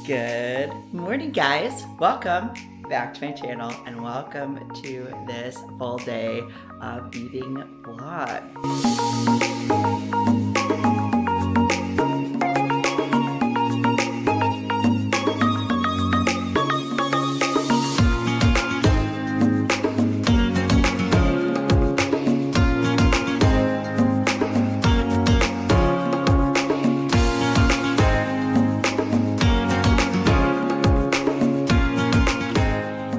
Good morning, guys. Welcome back to my channel and welcome to this full day of eating vlog.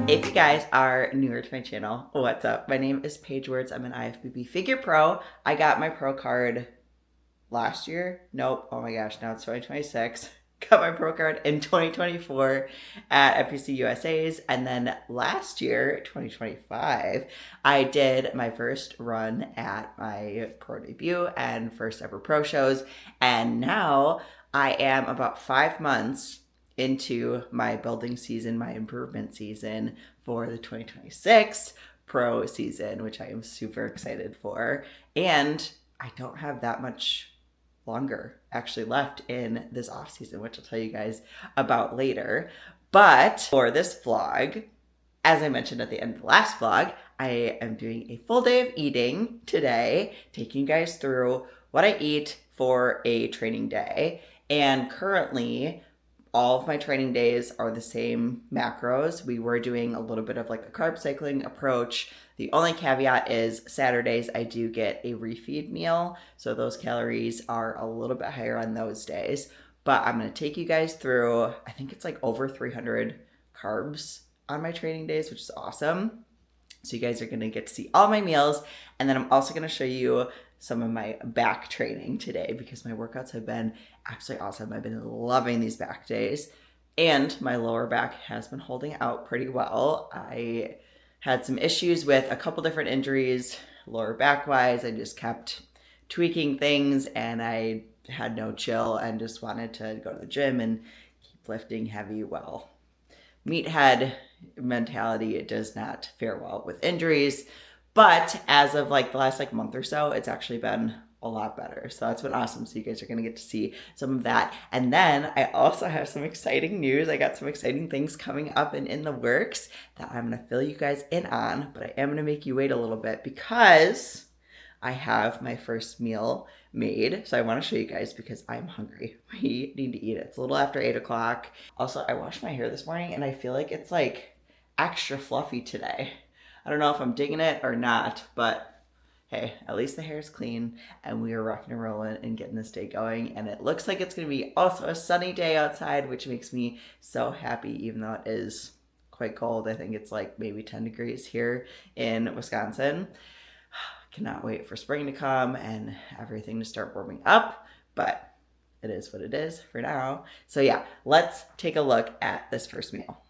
If you guys are newer to my channel, what's up? My name is Paige Words. I'm an IFBB figure pro. I got my pro card last year. Nope. Oh my gosh, now it's 2026. Got my pro card in 2024 at FPC USA's. And then last year, 2025, I did my first run at my pro debut and first ever pro shows. And now I am about 5 months into my building season, my improvement season for the 2026 pro season, which I am super excited for. And I don't have that much longer actually left in this off season, which I'll tell you guys about later. But for this vlog, as I mentioned at the end of the last vlog, I am doing a full day of eating today, taking you guys through what I eat for a training day. And currently, all of my training days are the same macros. We were doing a little bit of like a carb cycling approach. The only caveat is Saturdays I do get a refeed meal. So those calories are a little bit higher on those days. But I'm going to take you guys through, I think it's like over 300 carbs on my training days, which is awesome. So you guys are going to get to see all my meals. And then I'm also going to show you some of my back training today because my workouts have been absolutely awesome. I've been loving these back days and my lower back has been holding out pretty well. I had some issues with a couple different injuries, lower back wise. I just kept tweaking things and I had no chill and just wanted to go to the gym and keep lifting heavy. Well, meathead mentality, it does not fare well with injuries. But as of like the last month or so, it's actually been a lot better. So that's been awesome. So you guys are going to get to see some of that. And then I also have some exciting news. I got some exciting things coming up and in the works that I'm going to fill you guys in on. But I am going to make you wait a little bit because I have my first meal made. So I want to show you guys because I'm hungry. We need to eat it. It's a little after 8 o'clock. Also, I washed my hair this morning and I feel like it's like extra fluffy today. I don't know if I'm digging it or not, but hey, at least the hair is clean and we are rocking and rolling and getting this day going. And it looks like it's going to be also a sunny day outside, which makes me so happy, even though it is quite cold. I think it's like maybe 10 degrees here in Wisconsin. Cannot wait for spring to come and everything to start warming up, but it is what it is for now. So yeah, let's take a look at this first meal.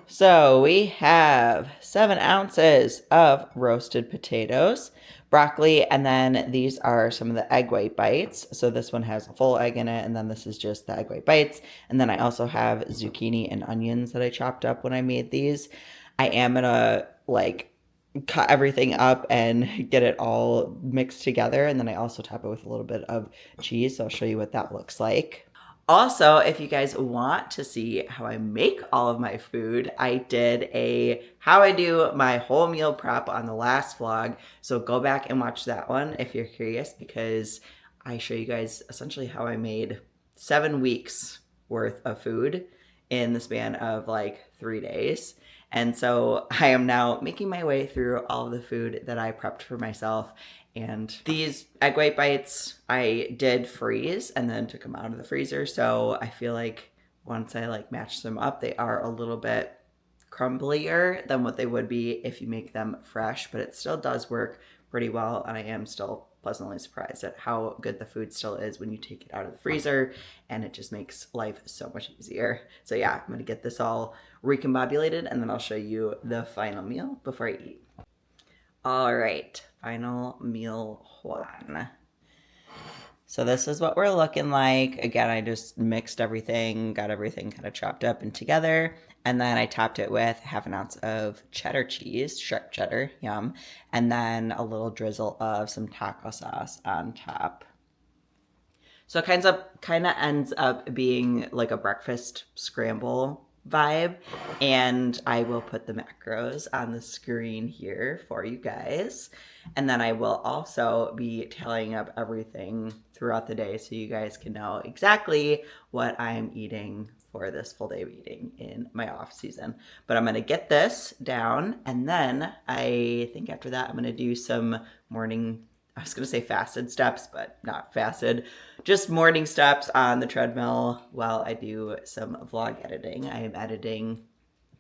So we have 7 ounces of roasted potatoes, broccoli, and then these are some of the egg white bites. So this one has a full egg in it, and then this is just the egg white bites. And then I also have zucchini and onions that I chopped up when I made these. I am gonna cut everything up and get it all mixed together, and then I also top it with a little bit of cheese. So I'll show you what that looks like. Also, if you guys want to see how I make all of my food, I did a how I do my whole meal prep on the last vlog. So go back and watch that one if you're curious, because I show you guys essentially how I made 7 weeks worth of food in the span of 3 days. And so I am now making my way through all of the food that I prepped for myself. And these egg white bites I did freeze and then took them out of the freezer. So I feel like once I match them up, they are a little bit crumblier than what they would be if you make them fresh, but it still does work pretty well. And I am still pleasantly surprised at how good the food still is when you take it out of the freezer, and it just makes life so much easier. So yeah, I'm gonna get this all recombobulated and then I'll show you the final meal before I eat. All right, final meal one. So this is what we're looking like. Again, I just mixed everything, got everything kind of chopped up and together. And then I topped it with 1/2 ounce of cheddar cheese, sharp cheddar, yum. And then a little drizzle of some taco sauce on top. So it kind of ends up being like a breakfast scramble vibe, and I will put the macros on the screen here for you guys. And then I will also be tallying up everything throughout the day so you guys can know exactly what I'm eating for this full day of eating in my off season. But I'm going to get this down, and then I think after that I'm going to do some morning, I was going to say fasted steps, but not fasted, just morning steps on the treadmill while I do some vlog editing. I am editing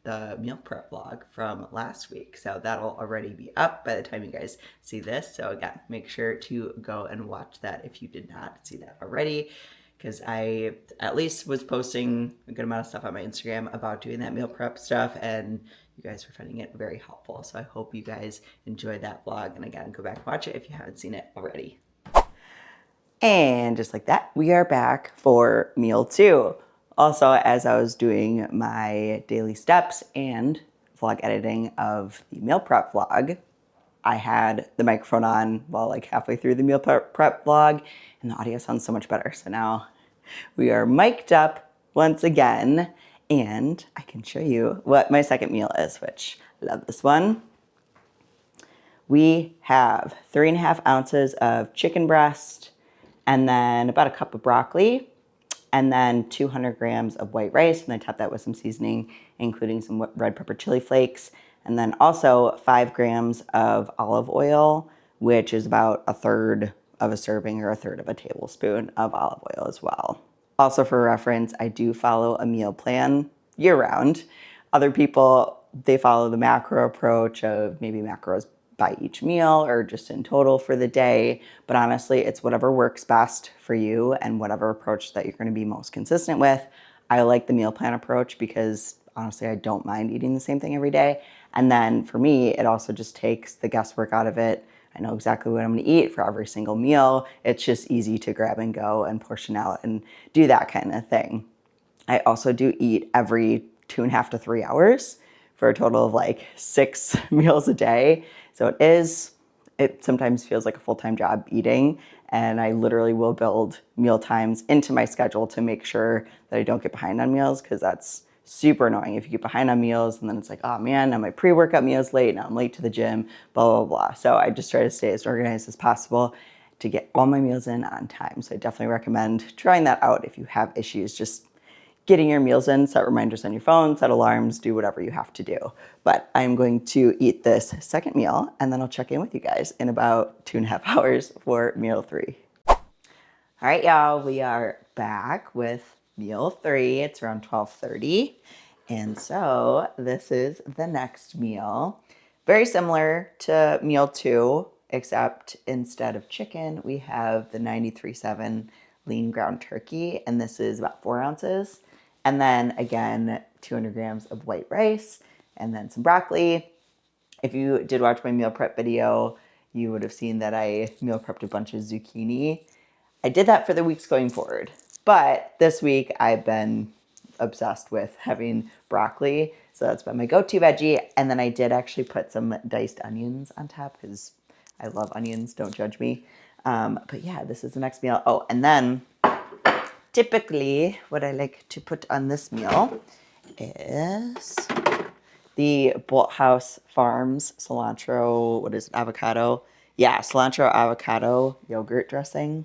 the meal prep vlog from last week, so that'll already be up by the time you guys see this. So again, make sure to go and watch that if you did not see that already, because I at least was posting a good amount of stuff on my Instagram about doing that meal prep stuff, and you guys were finding it very helpful. So I hope you guys enjoyed that vlog, and again, go back and watch it if you haven't seen it already. And just like that, we are back for meal 2. Also, as I was doing my daily steps and vlog editing of the meal prep vlog, I had the microphone on while like halfway through the meal prep vlog, and the audio sounds so much better. So now we are mic'd up once again, and I can show you what my second meal is, which I love this one. We have 3.5 ounces of chicken breast, and then about a cup of broccoli, and then 200 grams of white rice, and I top that with some seasoning, including some red pepper chili flakes, and then also 5 grams of olive oil, which is about a third of a serving or a third of a tablespoon of olive oil as well. Also for reference, I do follow a meal plan year-round. Other people, they follow the macro approach of maybe macros by each meal or just in total for the day. But honestly, it's whatever works best for you and whatever approach that you're going to be most consistent with. I like the meal plan approach because honestly, I don't mind eating the same thing every day. And then for me, it also just takes the guesswork out of it. I know exactly what I'm going to eat for every single meal. It's just easy to grab and go and portion out and do that kind of thing. I also do eat every 2.5 to 3 hours for a total of like 6 meals a day. So it sometimes feels like a full-time job eating, and I literally will build meal times into my schedule to make sure that I don't get behind on meals, because that's super annoying if you get behind on meals and then it's like, oh man, now my pre-workout meal's late, now I'm late to the gym, blah, blah, blah. So I just try to stay as organized as possible to get all my meals in on time. So I definitely recommend trying that out if you have issues just getting your meals in. Set reminders on your phone, set alarms, do whatever you have to do. But I'm going to eat this second meal, and then I'll check in with you guys in about 2.5 hours for meal 3. All right, y'all, we are back with meal 3. It's around 12:30. And so this is the next meal. Very similar to meal 2, except instead of chicken, we have the 93.7 lean ground turkey, and this is about 4 ounces. And then again, 200 grams of white rice, and then some broccoli. If you did watch my meal prep video, you would have seen that I meal prepped a bunch of zucchini. I did that for the weeks going forward, but this week I've been obsessed with having broccoli, so that's been my go-to veggie. And then I did actually put some diced onions on top because I love onions, don't judge me. But yeah, this is the next meal. Oh, and then typically what I like to put on this meal is the Bolthouse Farms cilantro, what is it, avocado? Yeah, cilantro avocado yogurt dressing.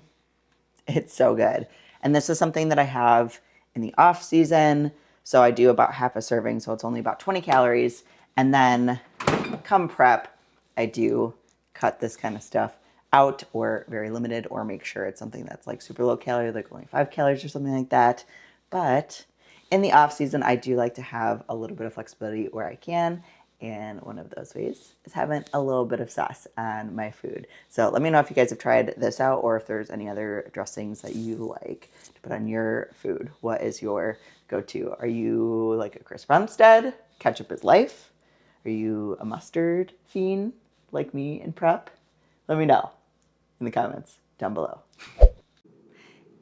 It's so good. And this is something that I have in the off season. So I do about half a serving, so it's only about 20 calories. And then come prep, I do cut this kind of stuff out, or very limited, or make sure it's something that's like super low calorie, like only 5 calories or something like that. But in the off season, I do like to have a little bit of flexibility where I can. And one of those ways is having a little bit of sauce on my food. So let me know if you guys have tried this out, or if there's any other dressings that you like to put on your food. What is your go-to? Are you like a Chris Bumstead? Ketchup is life? Are you a mustard fiend like me in prep? Let me know in the comments down below.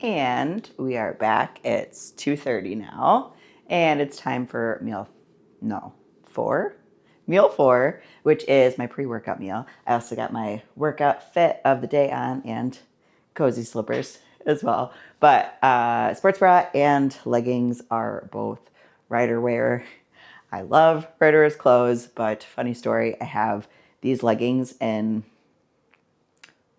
And we are back. It's 2:30 now, and it's time for meal 4, which is my pre-workout meal. I also got my workout fit of the day on and cozy slippers as well. But sports bra and leggings are both rider wear. I love rider wear's clothes, but funny story, I have these leggings in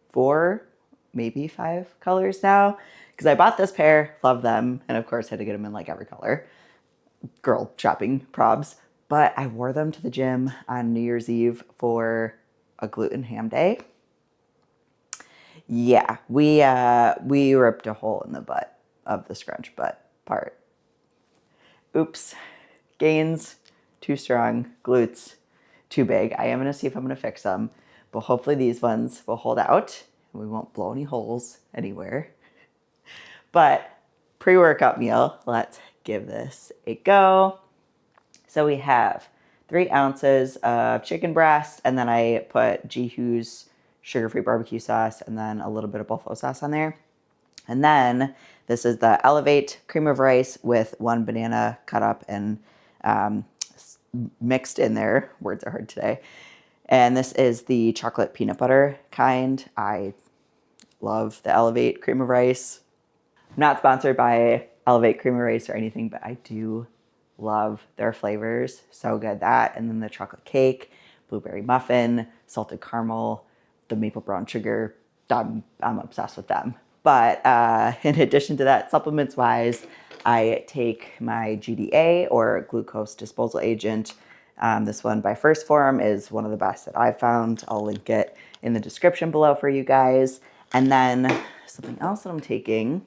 4, maybe 5 colors now. Because I bought this pair, love them, and of course had to get them in like every color. Girl shopping probs. But I wore them to the gym on New Year's Eve for a gluten ham day. Yeah, we ripped a hole in the butt of the scrunch butt part. Oops. Gains, too strong. Glutes, too big. I am going to see if I'm going to fix them. But hopefully these ones will hold out and we won't blow any holes anywhere. But pre-workout meal, let's give this a go. So we have 3 ounces of chicken breast, and then I put G-Hue's sugar-free barbecue sauce and then a little bit of buffalo sauce on there. And then this is the Elevate cream of rice with 1 banana cut up and mixed in there. Words are hard today. And this is the chocolate peanut butter kind. I love the Elevate cream of rice. I'm not sponsored by Elevate cream of rice or anything, but I do love their flavors. So good. That, and then the chocolate cake, blueberry muffin, salted caramel, the maple brown sugar. I'm obsessed with them. But in addition to that, supplements wise, I take my GDA or glucose disposal agent. This one by First Form is one of the best that I've found. I'll link it in the description below for you guys. And then something else that I'm taking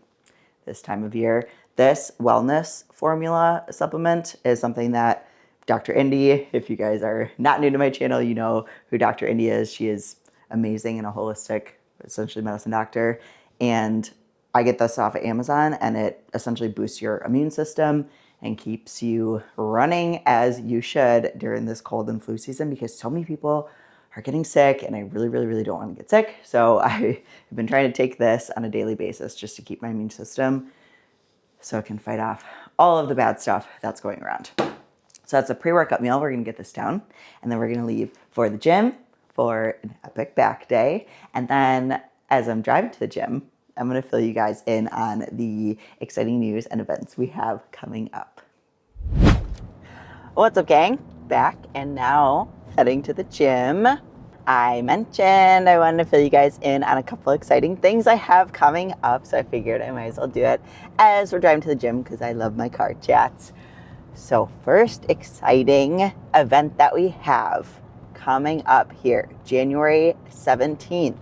this time of year, this wellness formula supplement is something that Dr. Indy, if you guys are not new to my channel, you know who Dr. Indy is. She is amazing and a holistic, essentially medicine doctor. And I get this off of Amazon, and it essentially boosts your immune system and keeps you running as you should during this cold and flu season, because so many people are getting sick and I really, really, really don't want to get sick. So I have been trying to take this on a daily basis just to keep my immune system so it can fight off all of the bad stuff that's going around. So that's a pre-workout meal. We're going to get this down, and then we're going to leave for the gym for an epic back day. And then as I'm driving to the gym, I'm going to fill you guys in on the exciting news and events we have coming up. What's up, gang? Back and now heading to the gym. I mentioned I wanted to fill you guys in on a couple exciting things I have coming up, so I figured I might as well do it as we're driving to the gym because I love my car chats. So first exciting event that we have coming up here, January 17th.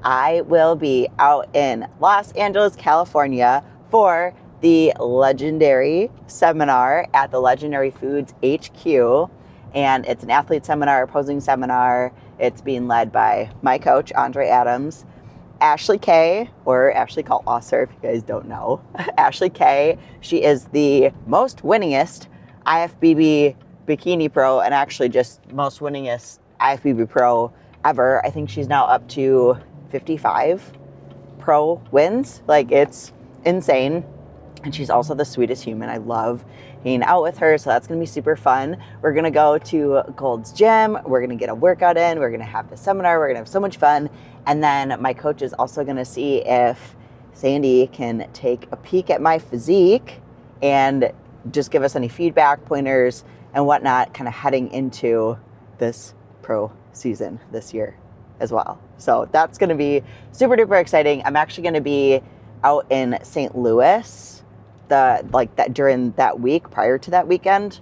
I will be out in Los Angeles, California for the legendary seminar at the Legendary Foods HQ. And it's an athlete seminar, posing seminar. It's being led by my coach, Andre Adams, Ashley K, or Ashley Call Osser, if you guys don't know. Ashley K, she is the most winningest IFBB bikini pro, and actually just most winningest IFBB pro ever. I think she's now up to 55 pro wins. Like, it's insane. And she's also the sweetest human. I love hanging out with her, so that's gonna be super fun. We're gonna go to Gold's Gym. We're gonna get a workout in. We're gonna have the seminar. We're gonna have so much fun. And then my coach is also gonna see if Sandy can take a peek at my physique and just give us any feedback, pointers, and whatnot, kind of heading into this pro season this year as well. So that's gonna be super duper exciting. I'm actually gonna be out in St. Louis during that week prior to that weekend.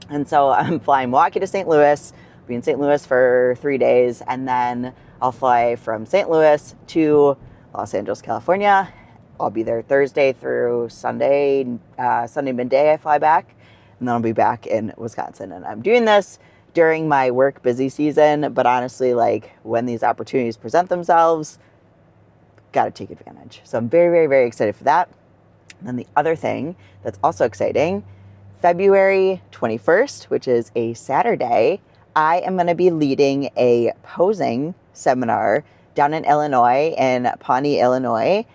And so I'm flying Milwaukee to St. Louis, be in St. Louis for 3 days, and then I'll fly from St. Louis to Los Angeles, California. I'll be there Thursday through Sunday. Sunday midday I fly back, and then I'll be back in Wisconsin. And I'm doing this during my work busy season, but honestly, like, when these opportunities present themselves, gotta take advantage. So I'm very, very, very excited for that. And then the other thing that's also exciting, February 21st, which is a Saturday, I am going to be leading a posing seminar down in Illinois, in Pawnee, Illinois,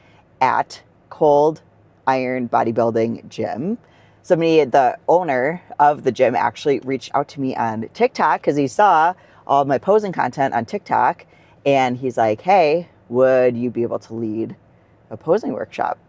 at Cold Iron Bodybuilding Gym. Somebody, the owner of the gym, actually reached out to me on TikTok because he saw all my posing content on TikTok, and he's like, hey, would you be able to lead a posing workshop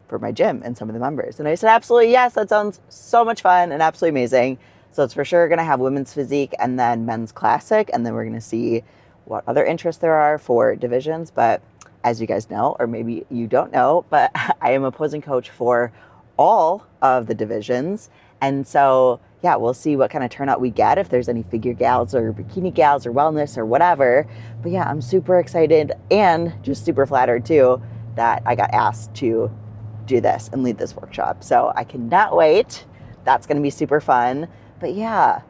for my gym and some of the members. And I said, absolutely, yes, that sounds so much fun and absolutely amazing. So it's for sure going to have women's physique and then men's classic. And then we're going to see what other interests there are for divisions. But as you guys know, or maybe you don't know, but I am a posing coach for all of the divisions. And so, yeah, we'll see what kind of turnout we get, if there's any figure gals or bikini gals or wellness or whatever. But yeah, I'm super excited and just super flattered too that I got asked to do this and lead this workshop. So I cannot wait. That's going to be super fun. But yeah,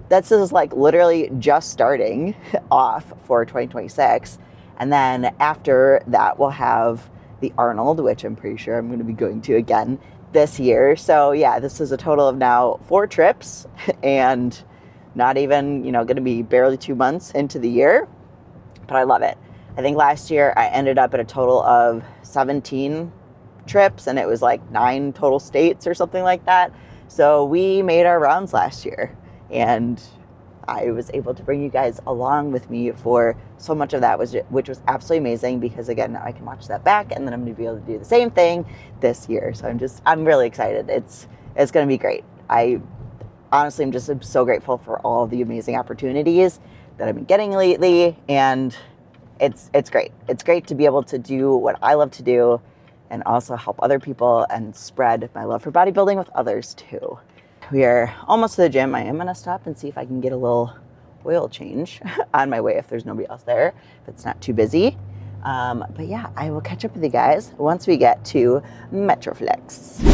this is like literally just starting off for 2026. And then after that, we'll have the Arnold, which I'm pretty sure I'm going to be going to again this year. So yeah, this is a total of now 4 trips and not even, going to be barely 2 months into the year, but I love it. I think last year I ended up at a total of 17 trips and it was like 9 total states or something like that. So we made our rounds last year and I was able to bring you guys along with me for so much of that, which was absolutely amazing because again, now I can watch that back and then I'm going to be able to do the same thing this year. So I'm really excited. It's going to be great. I honestly am just so grateful for all the amazing opportunities that I've been getting lately. And it's great. It's great to be able to do what I love to do and also help other people and spread my love for bodybuilding with others too. We are almost to the gym. I am going to stop and see if I can get a little oil change on my way if there's nobody else there, if it's not too busy. But yeah, I will catch up with you guys once we get to Metroflex.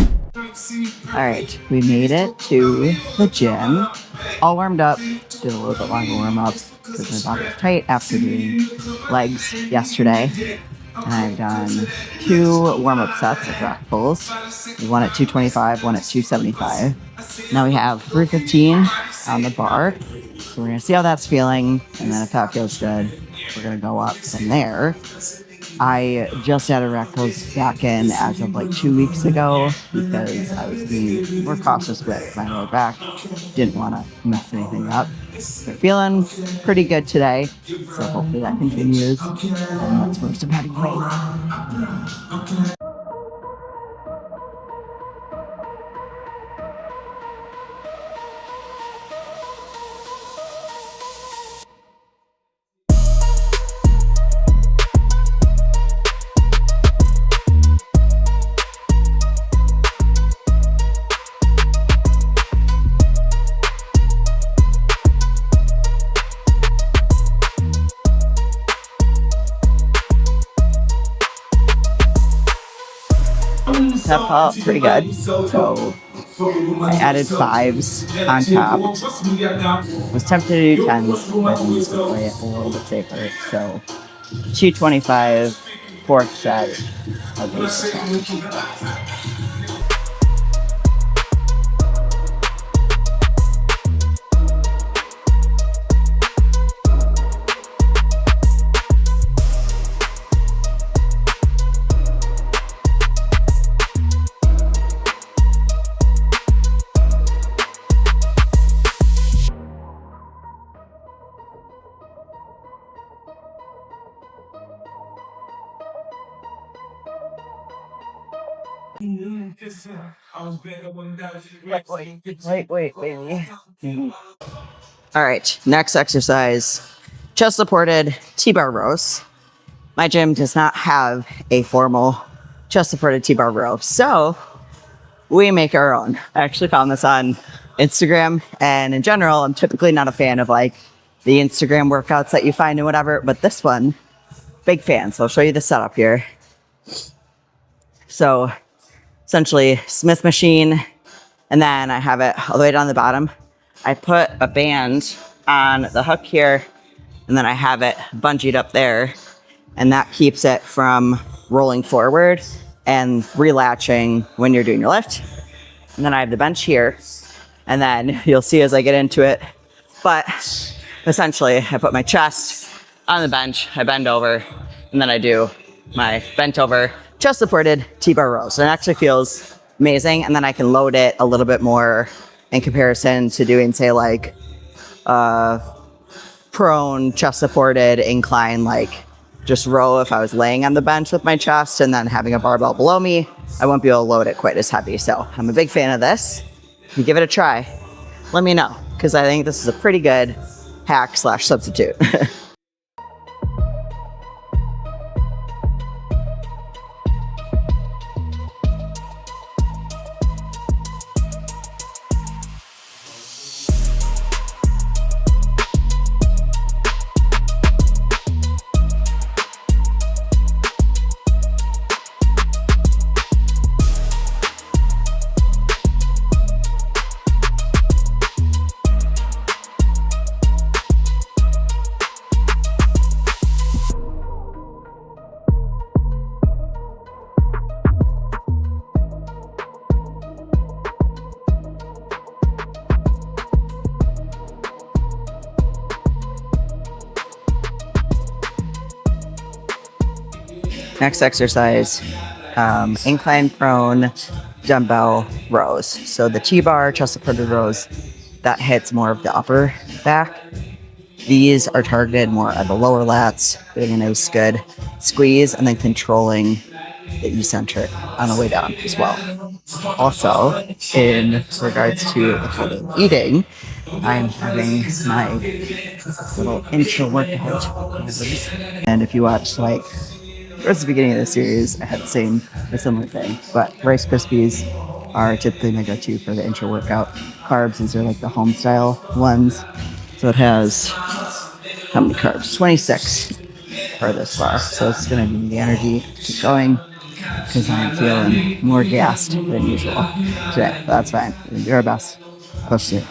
All right, we made it to the gym. All warmed up. Did a little bit longer warm up because my body was tight after doing legs yesterday. And I've done 2 warm-up sets of rack pulls. One at 225, one at 275. Now we have 315 on the bar. So we're going to see how that's feeling. And then if that feels good, we're going to go up from there. I just added rack pulls back in as of like 2 weeks ago because I was being more cautious with my lower back. Didn't want to mess anything up. But feeling pretty good today, so hopefully that continues. And let's move some heavy weight. That felt pretty good. So I added 5s on top. Was tempted to do 10s, but I think this would play it a little bit safer. So 225, 4th set of basic. Wait. All right, next exercise, chest supported T-bar rows. My gym does not have a formal chest supported T-bar row, so we make our own. I actually found this on Instagram, and in general, I'm typically not a fan of like the Instagram workouts that you find and whatever, but this one, big fan. So I'll show you the setup here. So essentially Smith machine, and then I have it all the way down the bottom. I put a band on the hook here, and then I have it bungeed up there, and that keeps it from rolling forward and relatching when you're doing your lift. And then I have the bench here, and then you'll see as I get into it, but essentially I put my chest on the bench, I bend over, and then I do my bent over chest supported T-bar rows. And it actually feels amazing. And then I can load it a little bit more in comparison to doing, say, like prone chest supported incline, like just row if I was laying on the bench with my chest and then having a barbell below me, I won't be able to load it quite as heavy. So I'm a big fan of this. If you give it a try, let me know, because I think this is a pretty good hack / substitute. Next exercise, incline prone dumbbell rows. So the T-bar, chest supported rows, that hits more of the upper back. These are targeted more at the lower lats, getting a nice good squeeze and then controlling the eccentric on the way down as well. Also, in regards to eating, I'm having my little intro workout. And if you watch towards the beginning of the series, I had the same or similar thing. But Rice Krispies are typically my go-to for the intro workout. Carbs, these are like the home style ones. So it has, how many carbs? 26 for this bar. So it's going to give me the energy to keep going because I'm feeling more gassed than usual today. But that's fine. We're going to do our best. Push through.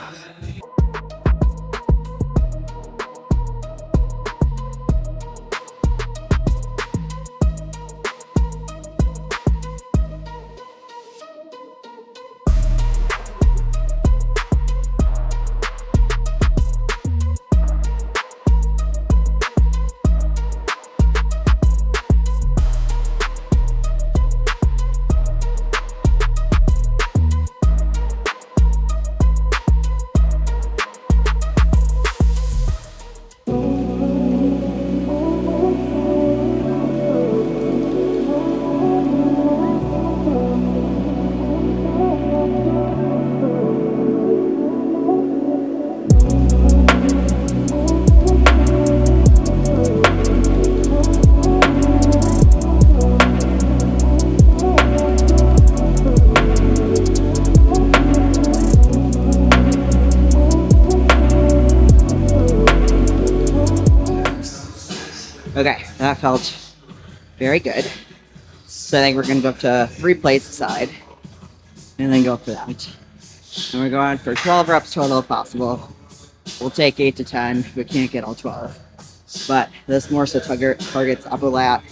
Okay, that felt very good. So I think we're going to go up to 3 plates aside and then go for that. And we're going for 12 reps total if possible. We'll take 8 to 10. We can't get all 12. But this more so targets upper lat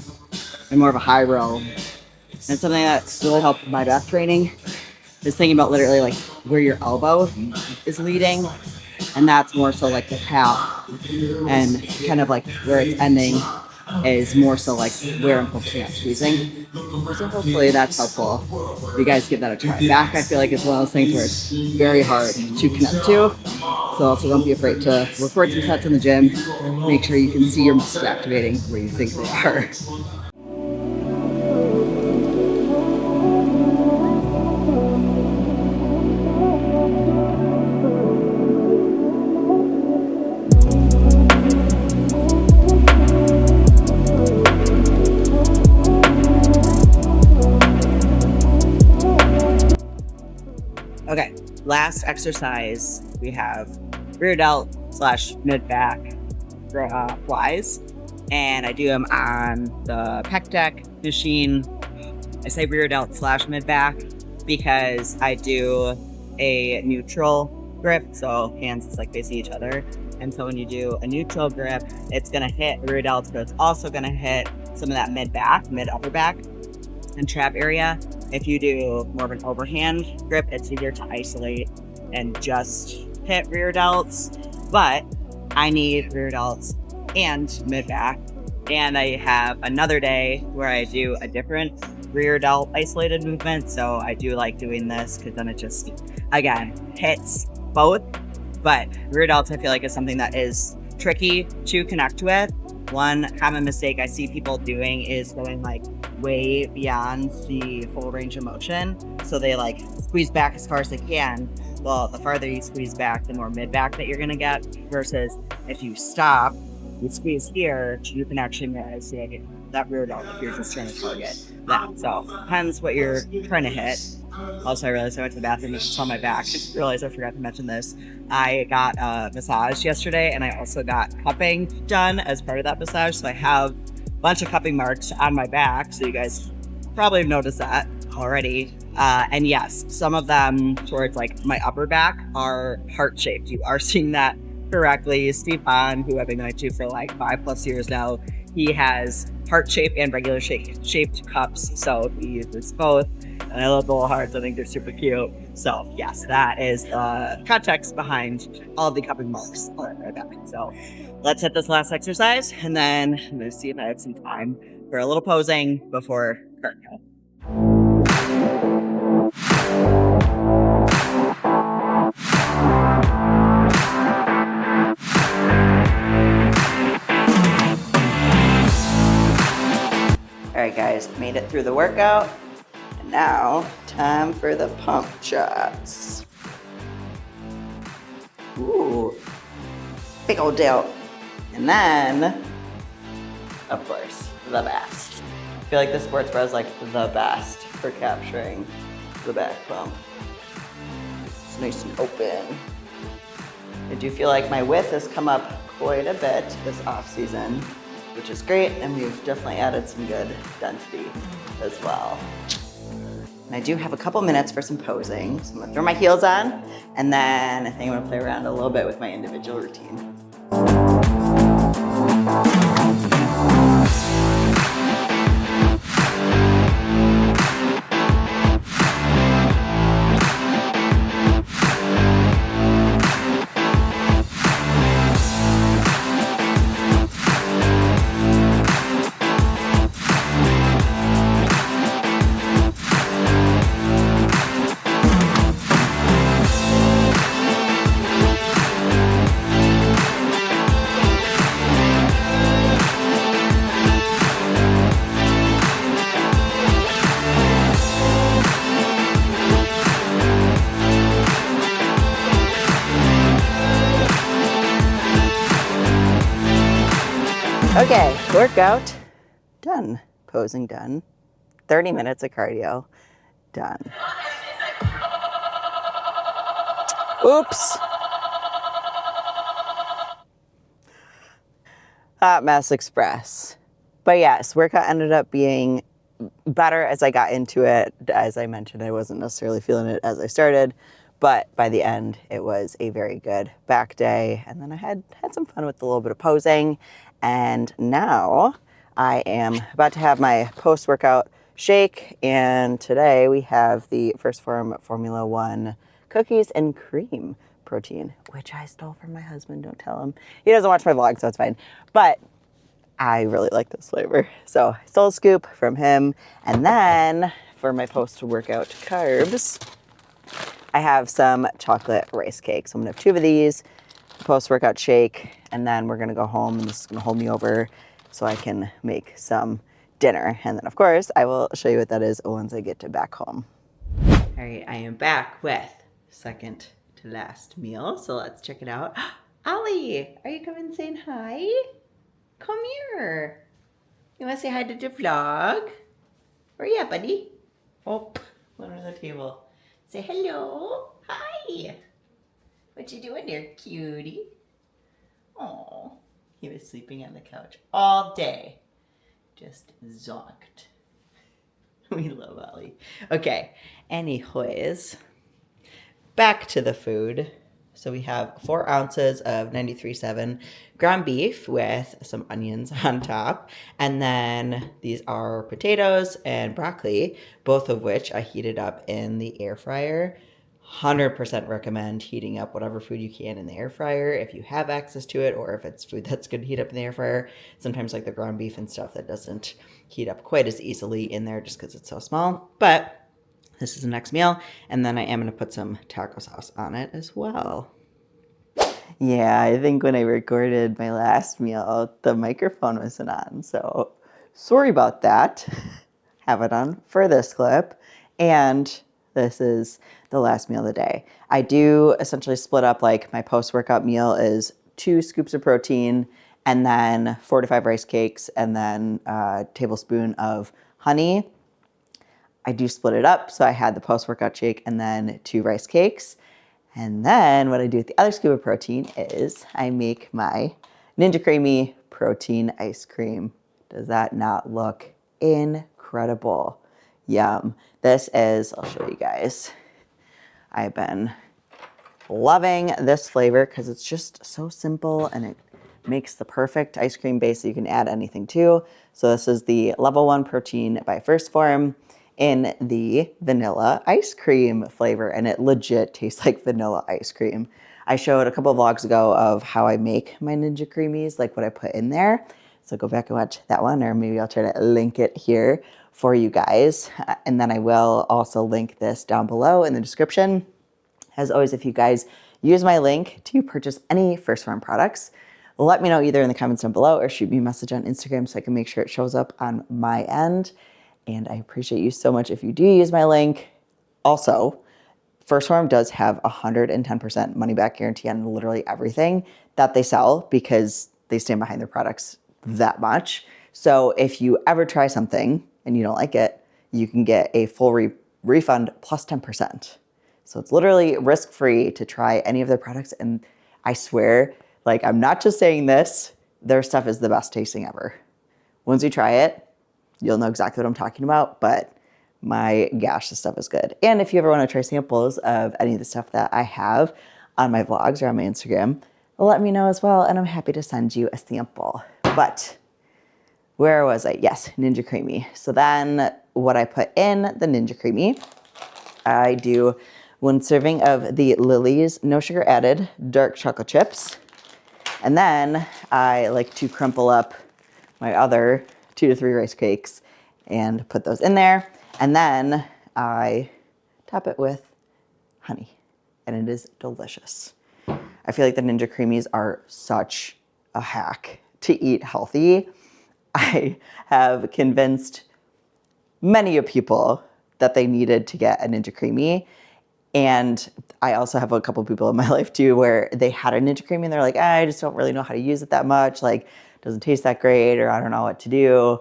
and more of a high row. And something that's really helped with my back training is thinking about literally like where your elbow is leading. And that's more so like the calf, and kind of like where it's ending is more so like where I'm focusing on squeezing. So hopefully that's helpful. If you guys give that a try. Back, I feel like it's one of those things where it's very hard to connect to. So also don't be afraid to record some sets in the gym. Make sure you can see your muscles activating where you think they are. Okay, last exercise, we have rear delt / mid back flies, and I do them on the pec deck machine. I say rear delt / mid back because I do a neutral grip, so hands is like facing each other. And so when you do a neutral grip, it's gonna hit rear delts, but it's also gonna hit some of that mid upper back and trap area. If you do more of an overhand grip, it's easier to isolate and just hit rear delts, but I need rear delts and mid back. And I have another day where I do a different rear delt isolated movement. So I do like doing this because then it just, again, hits both. But rear delts, I feel like, is something that is tricky to connect with. one common mistake I see people doing is going like way beyond the full range of motion. So they like squeeze back as far as they can. Well, the farther you squeeze back, the more mid-back that you're gonna get, versus if you stop, you squeeze here, you can actually manage that rear delt if you're just trying to target that. So depends what you're trying to hit. Also, I realized I went to the bathroom and it's on my back. I realized I forgot to mention this. I got a massage yesterday, and I also got cupping done as part of that massage. So I have a bunch of cupping marks on my back. So you guys probably have noticed that already. And yes, some of them towards like my upper back are heart-shaped. You are seeing that correctly. Steve Hahn, who I've been going to for like 5+ years now, he has heart-shaped and regular shaped cups. So he uses both. And I love the little hearts. I think they're super cute. So yes, that is the context behind all of the cupping marks on my back. So let's hit this last exercise, and then I'm going to see if I have some time for a little posing before cardio. All right, guys, made it through the workout. And now, time for the pump shots. Ooh, big old delt. And then, of course, the best. I feel like the sports bra is like the best for capturing the back pump. It's nice and open. I do feel like my width has come up quite a bit this off season, which is great, and we've definitely added some good density as well. And I do have a couple minutes for some posing, so I'm gonna throw my heels on, and then I think I'm gonna play around a little bit with my individual routine. Okay, workout done. Posing done. 30 minutes of cardio done. Oops. Hot mess express. But yes, workout ended up being better as I got into it. As I mentioned, I wasn't necessarily feeling it as I started, but by the end, it was a very good back day. And then I had some fun with a little bit of posing. And now I am about to have my post-workout shake. And today we have the First Form Formula One cookies and cream protein, which I stole from my husband. Don't tell him. He doesn't watch my vlog, so it's fine. But I really like this flavor. So I stole a scoop from him. And then for my post-workout carbs, I have some chocolate rice cake. So I'm gonna have 2 of these, post-workout shake, and then we're gonna go home, and this is gonna hold me over so I can make some dinner. And then of course, I will show you what that is once I get to back home. All right, I am back with second to last meal. So let's check it out. Ollie, are you coming saying hi? Come here. You wanna say hi to the vlog? Where you at, buddy? Oh, under the table. Say hello. Hi. What you doing there, cutie? Oh, he was sleeping on the couch all day. Just zonked. We love Ollie. Okay, anyways, back to the food. So we have 4 ounces of 93.7 ground beef with some onions on top. And then these are potatoes and broccoli, both of which I heated up in the air fryer. 100% recommend heating up whatever food you can in the air fryer if you have access to it, or if it's food that's good to heat up in the air fryer. Sometimes like the ground beef and stuff, that doesn't heat up quite as easily in there just because it's so small. But this is the next meal, and then I am going to put some taco sauce on it as well. Yeah, I think when I recorded my last meal, the microphone wasn't on. So sorry about that. Have it on for this clip. And this is the last meal of the day. I do essentially split up, like my post-workout meal is 2 scoops of protein and then 4 to 5 rice cakes and then a tablespoon of honey. I do split it up. So I had the post-workout shake and then 2 rice cakes. And then what I do with the other scoop of protein is I make my Ninja Creamy protein ice cream. Does that not look incredible? Yum. This is, I'll show you guys. I've been loving this flavor because it's just so simple and it makes the perfect ice cream base that you can add anything to. So this is the level 1 protein by First Form in the vanilla ice cream flavor, and it legit tastes like vanilla ice cream. I showed a couple of vlogs ago of how I make my Ninja Creamies, like what I put in there. So go back and watch that one, or maybe I'll try to link it here for you guys. And then I will also link this down below in the description. As always, if you guys use my link to purchase any First Form products, let me know either in the comments down below or shoot me a message on Instagram so I can make sure it shows up on my end. And I appreciate you so much if you do use my link. Also, First Form does have 110% money back guarantee on literally everything that they sell because they stand behind their products that much. So if you ever try something and you don't like it, you can get a full refund plus 10%. So it's literally risk-free to try any of their products. And I swear, like, I'm not just saying this, their stuff is the best tasting ever. Once you try it, you'll know exactly what I'm talking about, but my gosh, this stuff is good. And if you ever want to try samples of any of the stuff that I have on my vlogs or on my Instagram, let me know as well, and I'm happy to send you a sample. But where was I? Yes, Ninja Creamy. So then what I put in the Ninja Creamy, I do 1 serving of the Lily's no sugar added dark chocolate chips. And then I like to crumple up my other 2 to 3 rice cakes and put those in there. And then I top it with honey, and it is delicious. I feel like the Ninja Creamies are such a hack to eat healthy. I have convinced many of people that they needed to get a Ninja Creamy. And I also have a couple of people in my life too where they had a Ninja Creamy and they're like, I just don't really know how to use it that much. Like, it doesn't taste that great, or I don't know what to do.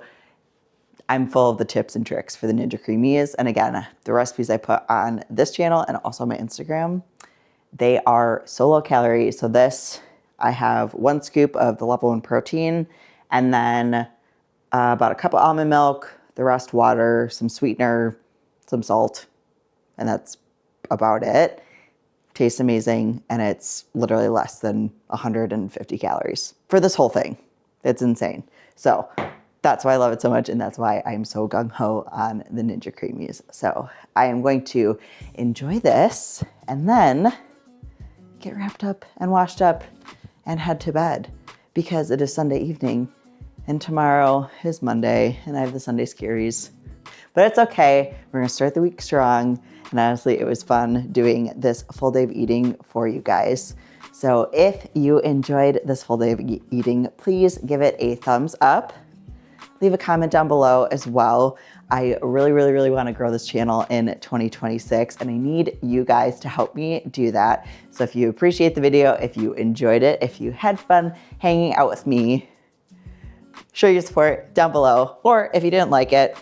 I'm full of the tips and tricks for the Ninja Creamies. And again, the recipes I put on this channel and also my Instagram, they are so low calorie. So this, I have 1 scoop of the level 1 protein and then about a cup of almond milk, the rest water, some sweetener, some salt, and that's about it. Tastes amazing, and it's literally less than 150 calories for this whole thing. It's insane. So that's why I love it so much, and that's why I'm so gung-ho on the Ninja Creamies. So I am going to enjoy this and then get wrapped up and washed up and head to bed because it is Sunday evening and tomorrow is Monday and I have the Sunday scaries. But it's okay. We're gonna start the week strong. And honestly, it was fun doing this full day of eating for you guys. So if you enjoyed this full day of eating, please give it a thumbs up. Leave a comment down below as well. I really want to grow this channel in 2026, and I need you guys to help me do that. So if you appreciate the video, if you enjoyed it, if you had fun hanging out with me, show your support down below. Or if you didn't like it,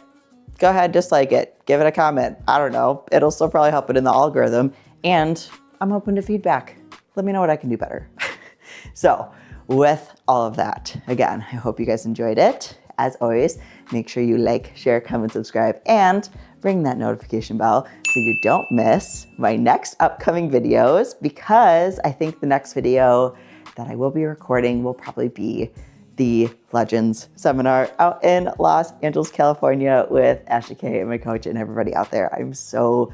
go ahead, dislike it, give it a comment. I don't know. It'll still probably help it in the algorithm. And I'm open to feedback. Let me know what I can do better. So with all of that, again, I hope you guys enjoyed it. As always, make sure you like, share, comment, subscribe, and ring that notification bell so you don't miss my next upcoming videos, because I think the next video that I will be recording will probably be the Legends seminar out in Los Angeles, California with Ashley K, my coach, and everybody out there. I'm so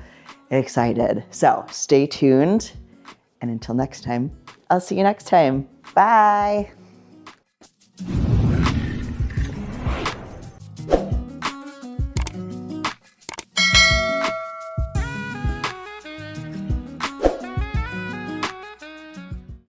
excited. So stay tuned. And until next time, I'll see you next time. Bye.